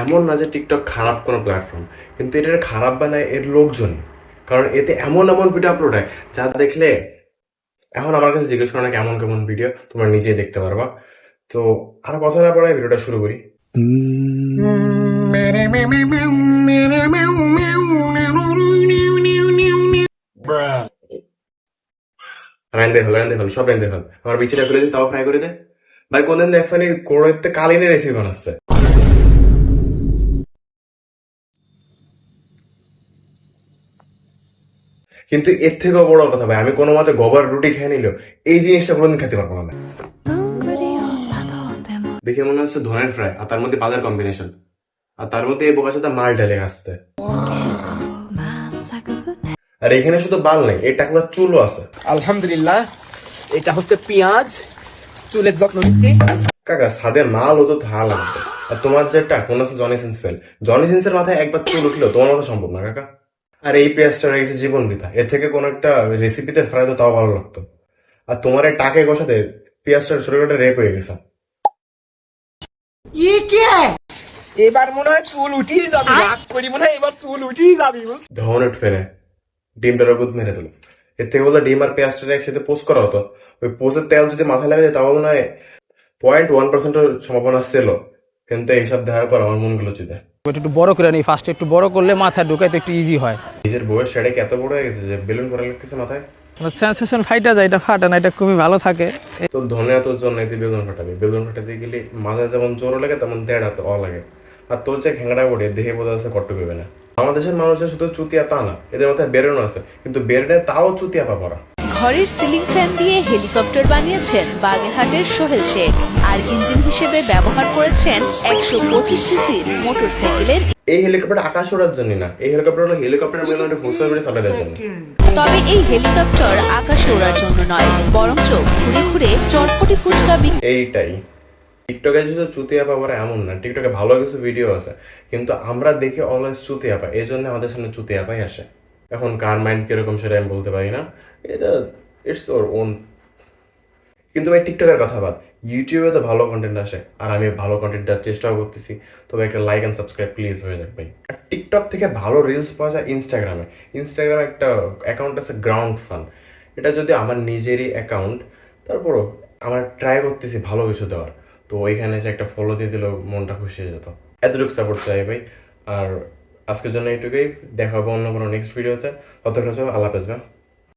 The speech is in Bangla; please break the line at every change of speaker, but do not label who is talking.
এমন না যে টিকটক খারাপ কোনো প্ল্যাটফর্ম, কিন্তু এটা খারাপ বানায় এর লোকজনই। কারণ এতে এমন এমন ভিডিও আপলোড হয় যা দেখলে এখন আমার কাছে জিজ্ঞেস করো না কেমন কেমন ভিডিও, তোমরা নিজেই দেখতে পারবা। তো আর কথা না বাড়ায় ভিডিওটা শুরু করি। রাইন দেখল সব রাইন দেখল, আমার বিচিটা ফেলে দিয়ে তাও ফ্রাই করে দে। ভাই কোনদিন দেখবেন কোড়াইতে কালিনের রেসিপি বানাচ্ছে। কিন্তু এর থেকেও বড় কথা ভাই, আমি কোনো মতে গোবর রুটি খেয়ে নিলেও এই জিনিসটা কোনোদিন খেতে পারবো না। দেখে মনে হচ্ছে ধনের ফ্রাই, আর তার মধ্যে বাজার কম্বিনেশন, আর তার মধ্যে এই বোকার সাথে মাল ঢেলে আসছে। আর এখানে শুধু বাল নেই, এই টাকলা চুলও আছে।
আলহামদুলিল্লাহ, এটা হচ্ছে পেঁয়াজ, চুলের যত্ন নিচ্ছি।
কাকা সাদে মাল হতো থা লাগবে। আর তোমার যেটা কোন আছে জনি সিন্স ফেল, জনি সিন্সের মাথায় একবার চুল উঠলেও তোমার মতো সম্ভব না কাকা। আর এই পেঁয়াজটা রেখেছে জীবন বৃথা, এর থেকে কোন একটা রেসিপিতে ফ্রাই তো তাও ভালো লাগতো। আর তোমার এই টাকে গোসাতে পেঁয়াজটা ছোট ছোট রেপ হয়ে গেছে।
এবার মনে হয় চুল উঠিয়ে যাবে, রাগ করি মনে হয় এবার চুল উঠিয়ে যাবে।
ধরনের ফেলে ডিমটার গুদ মেরে দিল। এর থেকে বলতে ডিম আর পেঁয়াজটা একসাথে পোস্ট করা হতো। ওই পোস্টের তেল যদি মাথায় লাগে যায় তাও মনে হয় 0.1% সম্ভাবনা ছিল। কিন্তু এইসব দেখার পর আমার মন গুলো চিতে।
একটু বড় করে নিই, ফার্স্টে একটু বড় করলে মাথায় ঢুকাইতে একটু ইজি হয়।
নিজের বউয়ের শাড়ি এত বড় হয়ে গেছে যে বেলুন করা লাগতেছে মাথায়।
সেন্সেশন ফাইটা যায়, এটা ফাটে না, এটা খুবই ভালো থাকে।
তো ধনে এত জোর নাই, তুই বেলুন ফাটাবি। বেলুন ফাটাতে গেলে মাথায় যেমন জোর লাগে তেমন দেড় হাত অ লাগে। আর তোর যে ঘেংড়া বড়ে দেহে বোঝা যাচ্ছে কট্টু পেবে না। বাংলাদেশের মানুষের শুধু চুতিয়া তা না, এদের মাথায় বেরোনো আছে, কিন্তু বেরোনে তাও চুতিয়া পাবরা।
ঘরের সিলিং ফ্যান দিয়ে হেলিকপ্টার বানিয়েছেন বাগেরহাটের সোহেল শেখ, আর ইঞ্জিন হিসেবে ব্যবহার করেছেন 125 সিসির মোটরসাইকেলের।
এই হেলিকপ্টার আকাশ ওড়ার জন্য না, এই হেলিকপ্টার হলো হেলিকপ্টারের মেলে ফুসফা করে চালাতে জন্য।
তবে এই হেলিকপ্টার আকাশে ওড়ার জন্য নয়, বরঞ্চ ঘুরে ঘুরে চটপটি ফুচকা
এইটাই টিকটকে শুধু চুতিয়া পাবো এমন না, টিকটকে ভালো কিছু ভিডিও আছে, কিন্তু আমরা দেখে অলওয়েজ চুতিয়া পাই, এই জন্য আমাদের সামনে চুতিয়া পাই আসে। এখন কার মাইন্ড কিরকম সেটা আমি বলতে পারি না, এটা ইটস ওর ওন। কিন্তু ভাই টিকটকের কথা বাদ, ইউটিউবে তো ভালো কন্টেন্ট আসে, আর আমি ভালো কন্টেন্ট দেওয়ার চেষ্টাও করতেছি। তবে একটা লাইক অ্যান্ড সাবস্ক্রাইব প্লিজ হয়ে যাক ভাই। আর টিকটক থেকে ভালো রিলস পাওয়া যায় ইনস্টাগ্রামে। ইনস্টাগ্রামে একটা অ্যাকাউন্ট আছে গ্রাউন্ড ফান, এটা যদি আমার নিজেরই অ্যাকাউন্ট, তারপরও আমার ট্রাই করতেছি ভালো কিছু দেওয়ার। তো ওইখানে এসে একটা ফলো দিয়ে দিলেও মনটা খুশি হয়ে যেত। এতটুকু সাপোর্ট চাই ভাই। আর আজকের জন্য এইটুকুই, দেখা হবে অন্য কোনো নেক্সট ভিডিওতে। ততক্ষণ আল্লাহ হাফেজ ভাই।